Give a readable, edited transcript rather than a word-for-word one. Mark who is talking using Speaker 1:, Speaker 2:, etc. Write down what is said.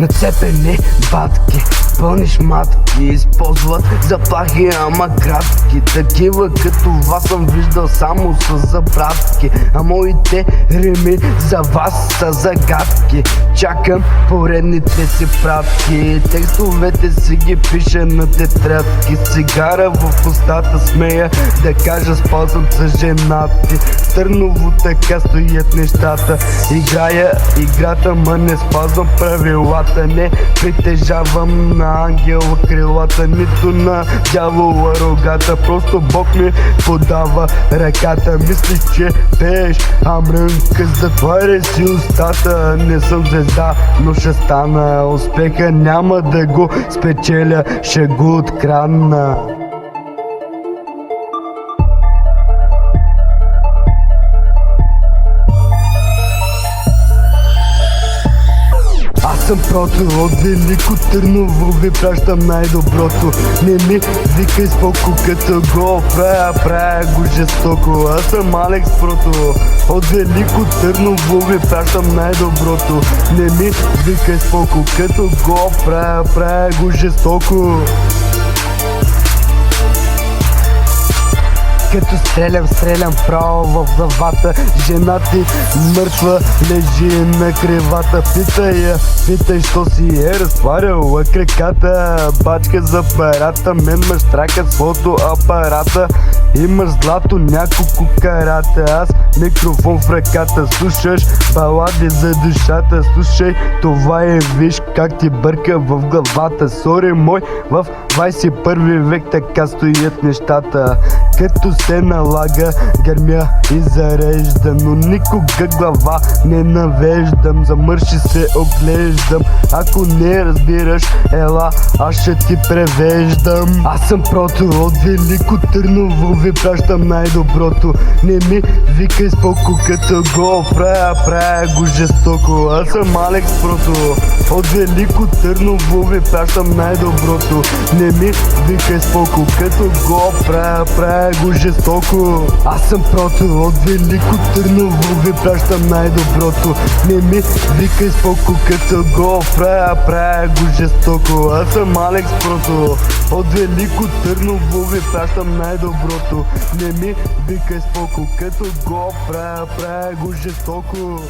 Speaker 1: Нацепени батки, пълни шматки, използват заплахи, ама кратки. Такива като вас съм виждал само с забратки, а моите рими за вас са загадки. Чакам поредните си пратки, текстовете си ги пиша на тетрадки. Цигара в устата смея да кажа спазвам за женати. В Търново така стоят нещата, играя играта, ма не спазвам правилата. Не притежавам на ангела крилата, нито на дявола рогата. Просто Бог ми подава ръката. Мислиш, че пееш, а мрънка, затваряй си устата. Не съм звезда, но ще стана. Успеха няма да го спечеля, ще го открадна. Аз съм прото от Велико Търново, ви пращам най-доброто. Не ми викай споко, като го правя го жестоко. Аз съм Алекс Прото от Велико Търново, ви пращам най-доброто. Не ми викай споко, като го правя го жестоко. Като стрелям право в главата. Жена ти мъртва лежи на кревата. Питай, що си е разтваряла краката. Бачка за парата, мен ме штракат с фотоапарата. Имаш злато няколко карата, аз микрофон в ръката. Слушаш балади за душата, слушай това и виж как ти бърка в главата. Сори мой, в 21 век така стоят нещата. Като се налага, гърмя и зареждам, но никога глава не навеждам. Замърши се оглеждам, ако не разбираш, ела, аз ще ти превеждам. Аз съм Прото от Велико Търново, ви пращам най-доброто. Не ми викай споко, като го правя го жестоко. Аз съм Алекс Прото от Велико Търново, ви пращам най-доброто. Не ми викай споко, като го правя го жестоко. Аз съм Прото от Велико Търново, ви пращам най-доброто. Не ми викай споко, като го правя го жестоко. Аз съм Алекс Прото от Велико Търново, ви пращам най-доброто. Не ми викай споко, като го правя го жестоко.